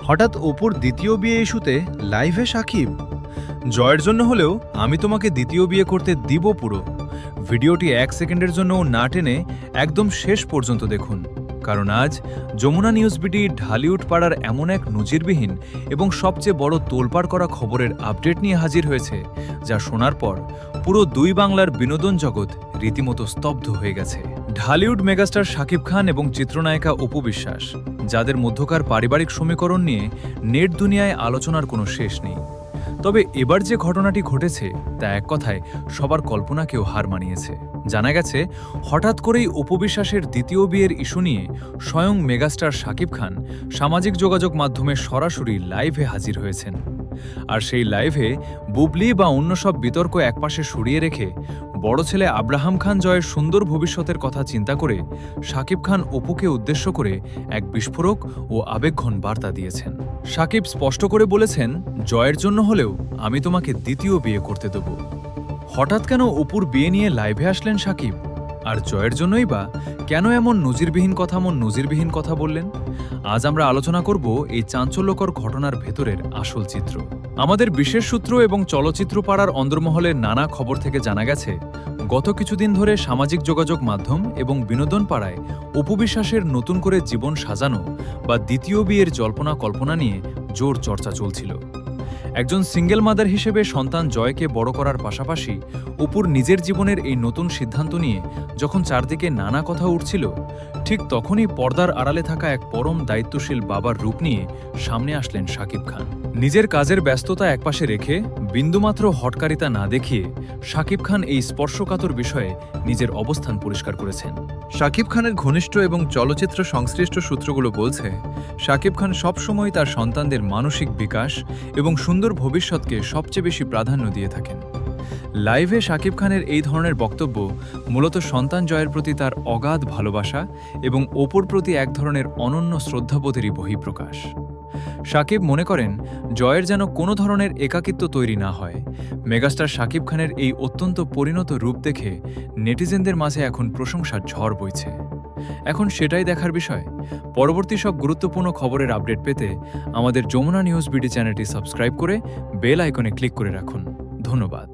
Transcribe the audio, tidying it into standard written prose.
হঠাৎ অপুর দ্বিতীয় বিয়ে ইস্যুতে লাইভে সাকিব। জয়ের জন্য হলেও আমি তোমাকে দ্বিতীয় বিয়ে করতে দিব পুরো। ভিডিওটি 1 সেকেন্ডের জন্যও না টেনে একদম শেষ পর্যন্ত দেখুন, কারণ আজ যমুনা নিউজ বিডি ঢালিউড পাড়ার এমন এক নজিরবিহীন এবং সবচেয়ে বড় তোলপাড় করা খবরের আপডেট নিয়ে হাজির হয়েছে, যা শোনার পর পুরো দুই বাংলার বিনোদন জগৎ রীতিমতো স্তব্ধ হয়ে গেছে। ঢালিউড মেগাস্টার শাকিব খান এবং চিত্রনায়িকা অপু বিশ্বাস, যাদের মধ্যকার পারিবারিক সমীকরণ নিয়ে নেট দুনিয়ায় আলোচনার কোনো শেষ নেই। তবে এবার যে ঘটনাটি ঘটেছে তা এক কথায় সবার কল্পনাকেও হার মানিয়েছে। জানা গেছে হঠাৎ করেই অপু বিশ্বাসের দ্বিতীয় বিয়ের ইস্যু নিয়ে স্বয়ং মেগাস্টার শাকিব খান সামাজিক যোগাযোগ মাধ্যমে সরাসরি লাইভে হাজির হয়েছেন। আর সেই লাইভে বুবলি বা অন্য সব বিতর্ক একপাশে সরিয়ে রেখে বড় ছেলে আব্রাহাম খান জয়ের সুন্দর ভবিষ্যতের কথা চিন্তা করে শাকিব খান অপুকে উদ্দেশ্য করে এক বিস্ফোরক ও আবেগঘন বার্তা দিয়েছেন। শাকিব স্পষ্ট করে বলেছেন, জয়ের জন্য হলেও আমি তোমাকে দ্বিতীয় বিয়ে করতে দেব। হঠাৎ কেন অপুর বিয়ে নিয়ে লাইভে আসলেন শাকিব? আর জয়ের জন্যই বা কেন এমন নজিরবিহীন কথা বললেন? আজ আমরা আলোচনা করব এই চাঞ্চল্যকর ঘটনার ভেতরের আসল চিত্র। আমাদের বিশেষ সূত্র এবং চলচ্চিত্র পাড়ার অন্দরমহলের নানা খবর থেকে জানা গেছে, গত কিছুদিন ধরে সামাজিক যোগাযোগ মাধ্যম এবং বিনোদন পাড়ায় অপু বিশ্বাসের নতুন করে জীবন সাজানো বা দ্বিতীয় বিয়ের জল্পনা কল্পনা নিয়ে জোর চর্চা চলছিল। একজন সিঙ্গেল মাদার হিসেবে সন্তান জয়কে বড় করার পাশাপাশি অপুর নিজের জীবনের এই নতুন সিদ্ধান্ত নিয়ে যখন চারদিকে নানা কথা উঠছিল, ঠিক তখনই পর্দার আড়ালে থাকা এক পরম দায়িত্বশীল বাবার রূপ নিয়ে সামনে আসলেন শাকিব খান। নিজের কাজের ব্যস্ততা একপাশে রেখে বিন্দুমাত্র হটকারিতা না দেখিয়ে শাকিব খান এই স্পর্শকাতর বিষয়ে নিজের অবস্থান পরিষ্কার করেছেন। শাকিব খানের ঘনিষ্ঠ এবং চলচ্চিত্র সংশ্লিষ্ট সূত্রগুলো বলছে, শাকিব খান সবসময় তার সন্তানদের মানসিক বিকাশ এবং সুন্দর ভবিষ্যৎকে সবচেয়ে বেশি প্রাধান্য দিয়ে থাকেন। লাইভে শাকিব খানের এই ধরনের বক্তব্য মূলত সন্তান জয়ের প্রতি তার অগাধ ভালোবাসা এবং অপুর প্রতি এক ধরনের অনন্য শ্রদ্ধাবোধেরই বহিঃপ্রকাশ। শাকিব মনে করেন, জয়ের যেন কোনো ধরনের একাকিত্ব তৈরি না হয়। মেগাস্টার শাকিব খানের এই অত্যন্ত পরিণত রূপ দেখে নেটিজেনদের মাঝে এখন প্রশংসার ঝড় বইছে। এখন সেটাই দেখার বিষয়। পরবর্তী সব গুরুত্বপূর্ণ খবরের আপডেট পেতে আমাদের যমুনা নিউজ বিডি চ্যানেলটি সাবস্ক্রাইব করে বেল আইকনে ক্লিক করে রাখুন। ধন্যবাদ।